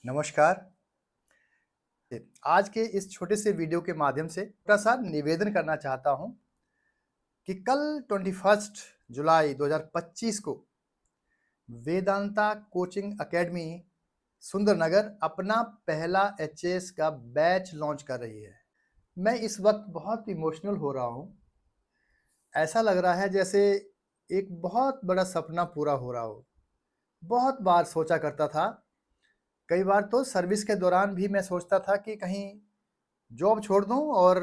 नमस्कार। आज के इस छोटे से वीडियो के माध्यम से छोटा-सा निवेदन करना चाहता हूँ कि कल 21 जुलाई 2025 को वेदांता कोचिंग अकेडमी सुंदरनगर अपना पहला एचएएस का बैच लॉन्च कर रही है। मैं इस वक़्त बहुत इमोशनल हो रहा हूँ। ऐसा लग रहा है जैसे एक बहुत बड़ा सपना पूरा हो रहा हो। बहुत बार सोचा करता था, कई बार तो सर्विस के दौरान भी मैं सोचता था कि कहीं जॉब छोड़ दूँ और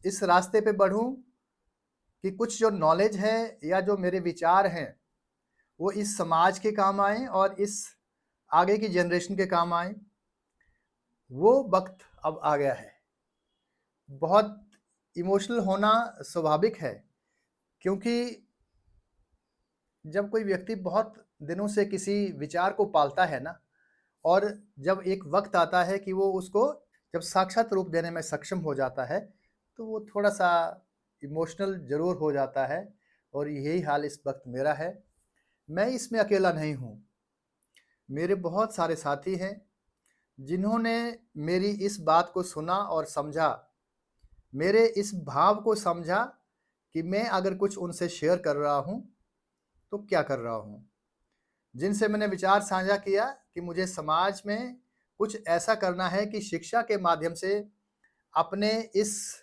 इस रास्ते पे बढ़ूँ कि कुछ जो नॉलेज है या जो मेरे विचार हैं, वो इस समाज के काम आएँ और इस आगे की जनरेशन के काम आएँ। वो वक़्त अब आ गया है। बहुत इमोशनल होना स्वाभाविक है, क्योंकि जब कोई व्यक्ति बहुत दिनों से किसी विचार को पालता है ना, और जब एक वक़्त आता है कि वो उसको जब साक्षात रूप देने में सक्षम हो जाता है, तो वो थोड़ा-सा इमोशनल ज़रूर हो जाता है और यही हाल इस वक़्त मेरा है। मैं इसमें अकेला नहीं हूँ। मेरे बहुत सारे साथी हैं, जिन्होंने मेरी इस बात को सुना और समझा, मेरे इस भाव को समझा कि मैं अगर कुछ उनसे शेयर कर रहा हूँ, तो क्या कर रहा हूँ। जिनसे मैंने विचार साझा किया कि मुझे समाज में कुछ ऐसा करना है कि शिक्षा के माध्यम से अपने इस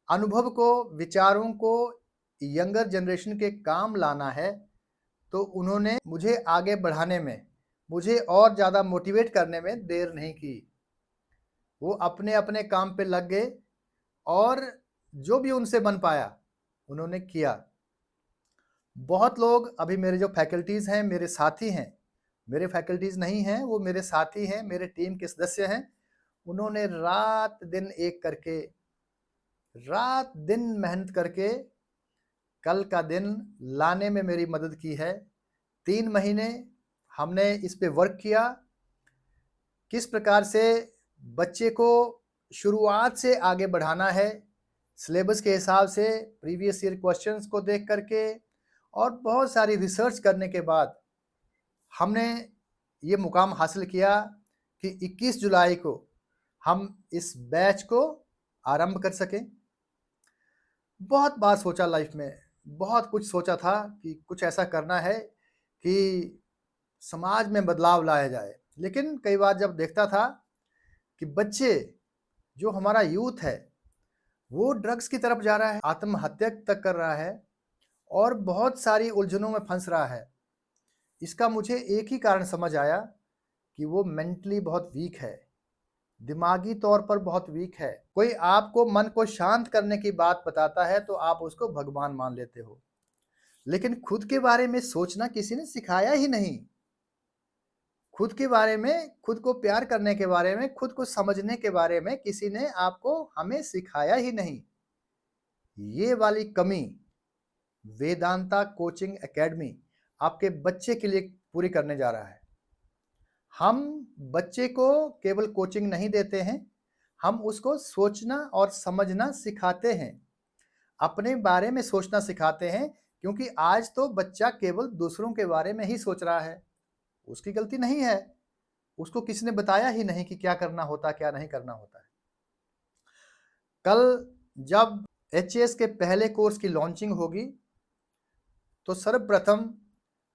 अनुभव को, विचारों को यंगर जनरेशन के काम लाना है, तो उन्होंने मुझे आगे बढ़ाने में, मुझे और ज़्यादा मोटिवेट करने में देर नहीं की। वो अपने-अपने काम पे लग गए और जो भी उनसे बन पाया, उन्होंने किया। बहुत लोग अभी मेरे जो फैकल्टीज़ हैं, मेरे साथी हैं, मेरे फैकल्टीज़ नहीं हैं, वो मेरे साथी हैं, मेरे टीम के सदस्य हैं। उन्होंने रात-दिन एक करके, रात-दिन मेहनत करके कल का दिन लाने में मेरी मदद की है। 3 महीने हमने इस पे वर्क किया। किस प्रकार से बच्चे को शुरुआत से आगे बढ़ाना है, सिलेबस के हिसाब से, प्रीवियस ईयर क्वेश्चंस को देख करके और बहुत सारी रिसर्च करने के बाद हमने ये मुकाम हासिल किया कि 21 जुलाई को हम इस बैच को आरंभ कर सकें। बहुत बार सोचा लाइफ में, बहुत कुछ सोचा था कि कुछ ऐसा करना है कि समाज में बदलाव लाया जाए। लेकिन कई बार जब देखता था कि बच्चे, जो हमारा यूथ है, वो ड्रग्स की तरफ जा रहा है, आत्महत्या तक कर रहा है और बहुत सारी उलझनों में फँस रहा है। इसका मुझे एक ही कारण समझ आया कि वो मेंटली बहुत वीक है, दिमागी तौर पर बहुत वीक है। कोई आपको मन को शांत करने की बात बताता है तो आप उसको भगवान मान लेते हो। लेकिन खुद के बारे में सोचना किसी ने सिखाया ही नहीं। खुद के बारे में, खुद को प्यार करने के बारे में, खुद को समझने के बारे में किसी ने आपको, हमें सिखाया ही नहीं। ये वाली कमी वेदांता कोचिंग एकेडमी आपके बच्चे के लिए पूरी करने जा रहा है। हम बच्चे को केवल कोचिंग नहीं देते हैं, हम उसको सोचना और समझना सिखाते हैं, अपने बारे में सोचना सिखाते हैं, क्योंकि आज तो बच्चा केवल दूसरों के बारे में ही सोच रहा है। उसकी गलती नहीं है, उसको किसी ने बताया ही नहीं कि क्या करना होता है, क्या नहीं करना होता है। कल जब एचएएस के पहले कोर्स की लॉन्चिंग होगी, तो सर्वप्रथम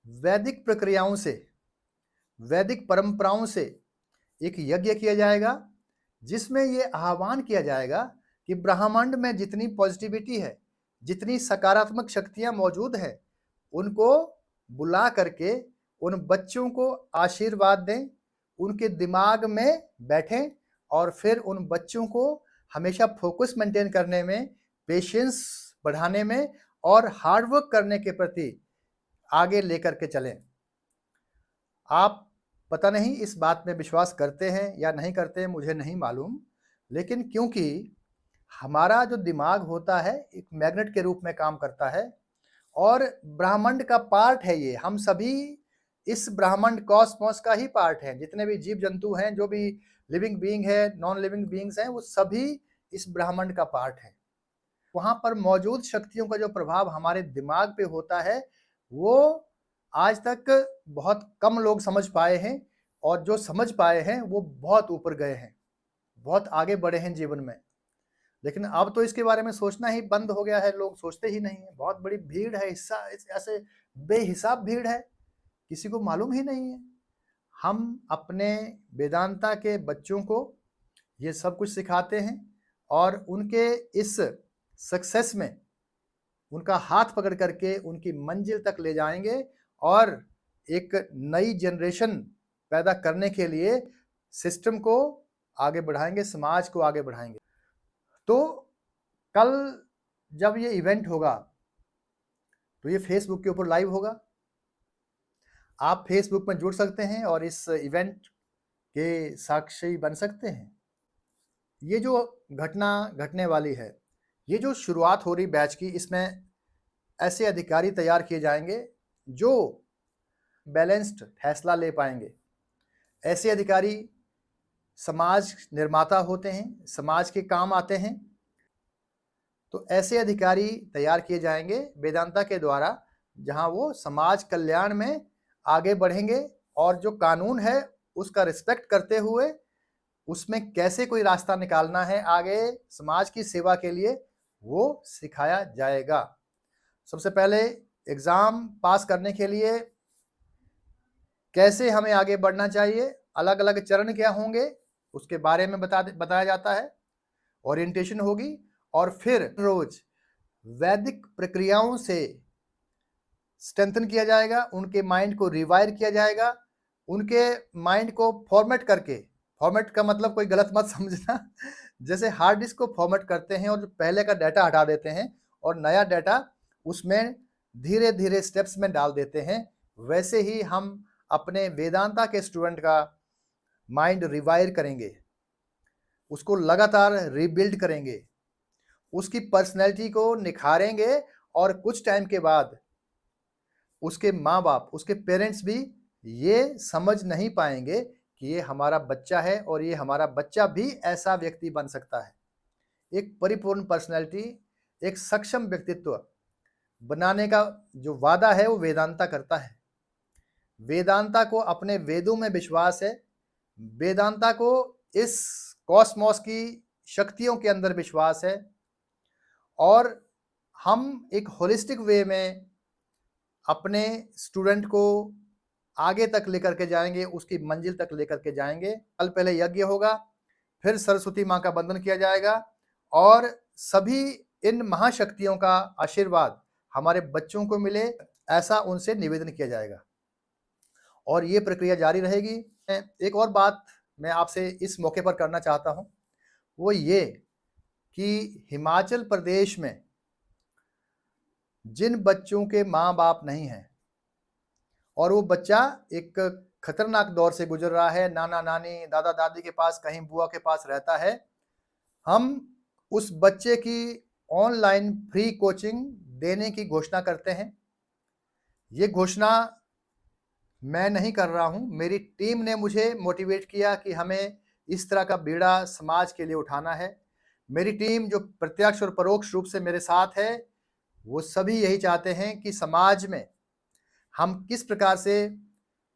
वैदिक प्रक्रियाओं से, वैदिक परंपराओं से एक यज्ञ किया जाएगा, जिसमें ये आह्वान किया जाएगा कि ब्रह्मांड में जितनी पॉजिटिविटी है, जितनी सकारात्मक शक्तियां मौजूद हैं, उनको बुला करके उन बच्चों को आशीर्वाद दें, उनके दिमाग में बैठें और फिर उन बच्चों को हमेशा फोकस मेंटेन करने में, पेशेंस बढ़ाने में और हार्ड वर्क करने के प्रति आगे लेकर के चलें। आप पता नहीं इस बात में विश्वास करते हैं या नहीं करते हैं, मुझे नहीं मालूम। लेकिन क्योंकि हमारा जो दिमाग होता है एक मैग्नेट के रूप में काम करता है और ब्रह्मांड का पार्ट है ये। हम सभी इस ब्रह्मांड कॉस्मोस का ही पार्ट हैं। जितने भी जीव जंतु हैं, जो भी लिविंग बीइंग है, नॉन लिविंग बीइंग्स हैं, वो सभी इस ब्रह्मांड का पार्ट हैं। वहाँ पर मौजूद शक्तियों का जो प्रभाव हमारे दिमाग पे होता है, वो आज तक बहुत कम लोग समझ पाए हैं और जो समझ पाए हैं वो बहुत ऊपर गए हैं, बहुत आगे बढ़े हैं जीवन में। लेकिन अब तो इसके बारे में सोचना ही बंद हो गया है, लोग सोचते ही नहीं है। बहुत बड़ी भीड़ है, हिस्सा ऐसे बेहिसाब भीड़ है, किसी को मालूम ही नहीं है। हम अपने वेदांता के बच्चों को ये सब कुछ सिखाते हैं और उनके इस सक्सेस में उनका हाथ पकड़ करके उनकी मंजिल तक ले जाएंगे और एक नई जनरेशन पैदा करने के लिए सिस्टम को आगे बढ़ाएंगे, समाज को आगे बढ़ाएंगे। तो कल जब ये इवेंट होगा तो ये फेसबुक के ऊपर लाइव होगा। आप फेसबुक में जुड़ सकते हैं और इस इवेंट के साक्षी बन सकते हैं। ये जो घटना घटने वाली है, ये जो शुरुआत हो रही बैच की, इसमें ऐसे अधिकारी तैयार किए जाएंगे जो बैलेंस्ड फैसला ले पाएंगे। ऐसे अधिकारी समाज निर्माता होते हैं, समाज के काम आते हैं। तो ऐसे अधिकारी तैयार किए जाएंगे वेदांता के द्वारा, जहां वो समाज कल्याण में आगे बढ़ेंगे और जो कानून है उसका रिस्पेक्ट करते हुए उसमें कैसे कोई रास्ता निकालना है आगे समाज की सेवा के लिए, वो सिखाया जाएगा। सबसे पहले एग्जाम पास करने के लिए कैसे हमें आगे बढ़ना चाहिए, अलग अलग चरण क्या होंगे उसके बारे में बताया जाता है। ओरिएंटेशन होगी और फिर रोज वैदिक प्रक्रियाओं से स्ट्रेंथन किया जाएगा, उनके माइंड को रिवायर किया जाएगा, उनके माइंड को फॉर्मेट करके, फॉर्मेट का मतलब कोई गलत मत समझना, जैसे हार्ड डिस्क को फॉर्मेट करते हैं और जो पहले का डाटा हटा देते हैं और नया डाटा उसमें धीरे धीरे स्टेप्स में डाल देते हैं, वैसे ही हम अपने वेदांता के स्टूडेंट का माइंड रिवायर करेंगे, उसको लगातार रिबिल्ड करेंगे, उसकी पर्सनैलिटी को निखारेंगे और कुछ टाइम के बाद उसके माँ बाप, उसके पेरेंट्स भी ये समझ नहीं पाएंगे कि ये हमारा बच्चा है और ये हमारा बच्चा भी ऐसा व्यक्ति बन सकता है। एक परिपूर्ण पर्सनैलिटी, एक सक्षम व्यक्तित्व बनाने का जो वादा है वो वेदांता करता है। वेदांता को अपने वेदों में विश्वास है, वेदांता को इस कॉस्मोस की शक्तियों के अंदर विश्वास है और हम एक होलिस्टिक वे में अपने स्टूडेंट को आगे तक लेकर के जाएंगे, उसकी मंजिल तक लेकर के जाएंगे। कल पहले यज्ञ होगा, फिर सरस्वती माँ का वंदन किया जाएगा और सभी इन महाशक्तियों का आशीर्वाद हमारे बच्चों को मिले, ऐसा उनसे निवेदन किया जाएगा और ये प्रक्रिया जारी रहेगी। एक और बात मैं आपसे इस मौके पर करना चाहता हूँ, वो ये कि हिमाचल प्रदेश में जिन बच्चों के माँ बाप नहीं हैं और वो बच्चा एक खतरनाक दौर से गुजर रहा है, नाना नानी दादा दादी के पास, कहीं बुआ के पास रहता है, हम उस बच्चे की ऑनलाइन फ्री कोचिंग देने की घोषणा करते हैं। ये घोषणा मैं नहीं कर रहा हूं, मेरी टीम ने मुझे मोटिवेट किया कि हमें इस तरह का बीड़ा समाज के लिए उठाना है। मेरी टीम जो प्रत्यक्ष और परोक्ष रूप से मेरे साथ है, वो सभी यही चाहते हैं कि समाज में हम किस प्रकार से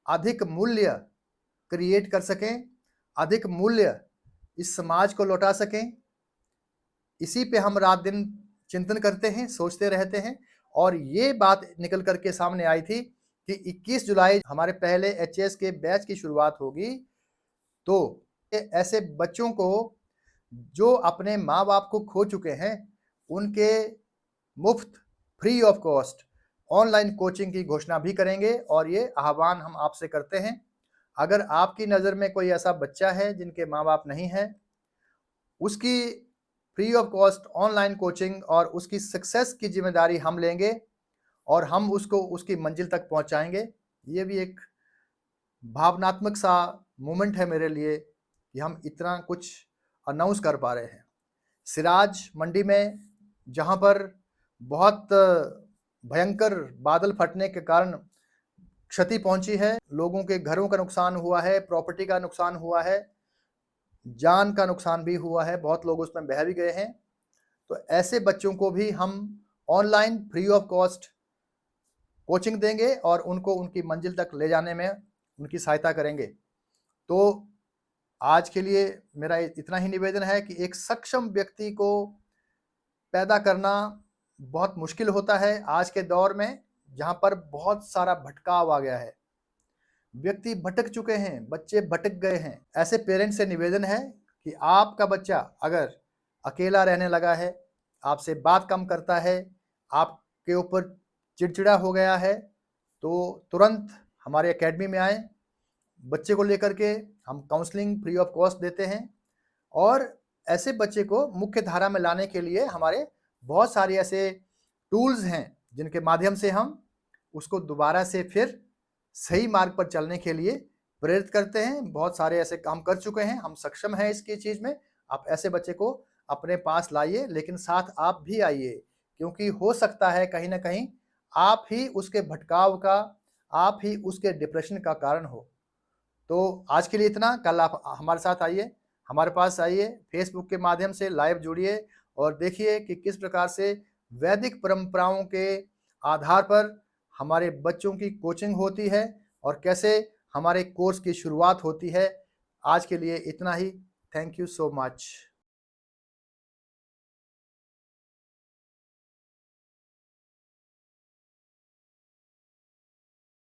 अधिक मूल्य क्रिएट कर सकें, अधिक मूल्य इस समाज को लौटा सकें। इसी पे हम रात दिन चिंतन करते हैं, सोचते रहते हैं और ये बात निकल करके सामने आई थी कि 21 जुलाई हमारे पहले एचएस के बैच की शुरुआत होगी। तो ऐसे बच्चों को जो अपने माँ बाप को खो चुके हैं, उनके मुफ्त free of cost online coaching की घोषणा भी करेंगे और ये आह्वान हम आपसे करते हैं। अगर आपकी नज़र में कोई ऐसा बच्चा है जिनके माँ बाप नहीं है, उसकी free of cost online coaching और उसकी सक्सेस की जिम्मेदारी हम लेंगे और हम उसको उसकी मंजिल तक पहुंचाएंगे। ये भी एक भावनात्मक सा मोमेंट है मेरे लिए कि हम इतना कुछ अनाउंस कर पा रहे हैं। सिराज मंडी में जहां पर बहुत भयंकर बादल फटने के कारण क्षति पहुंची है, लोगों के घरों का नुकसान हुआ है, प्रॉपर्टी का नुकसान हुआ है, जान का नुकसान भी हुआ है, बहुत लोग उसमें बह भी गए हैं। तो ऐसे बच्चों को भी हम online free of cost coaching देंगे और उनको उनकी मंजिल तक ले जाने में उनकी सहायता करेंगे। तो आज के लिए मेरा इतना ही निवेदन है कि एक सक्षम व्यक्ति को पैदा करना बहुत मुश्किल होता है आज के दौर में, जहाँ पर बहुत सारा भटकाव आ गया है। व्यक्ति भटक चुके हैं, बच्चे भटक गए हैं। ऐसे पेरेंट्स से निवेदन है कि आपका बच्चा अगर अकेला रहने लगा है, आपसे बात कम करता है, आपके ऊपर चिड़चिड़ा हो गया है, तो तुरंत हमारे एकेडमी में आएँ। बच्चे को लेकर के हम काउंसलिंग फ्री ऑफ कॉस्ट देते हैं और ऐसे बच्चे को मुख्य धारा में लाने के लिए हमारे बहुत सारे ऐसे टूल्स हैं, जिनके माध्यम से हम उसको दोबारा से फिर सही मार्ग पर चलने के लिए प्रेरित करते हैं। बहुत सारे ऐसे काम कर चुके हैं, हम सक्षम हैं इसकी चीज़ में। आप ऐसे बच्चे को अपने पास लाइए, लेकिन साथ आप भी आइए, क्योंकि हो सकता है कहीं न कहीं आप ही उसके भटकाव का, आप ही उसके डिप्रेशन का कारण हो। तो आज के लिए इतना, कल आप हमारे साथ आइए, हमारे पास आइए, फेसबुक के माध्यम से लाइव जुड़िए और देखिए कि किस प्रकार से वैदिक परंपराओं के आधार पर हमारे बच्चों की कोचिंग होती है और कैसे हमारे कोर्स की शुरुआत होती है। आज के लिए इतना ही। Thank you so much.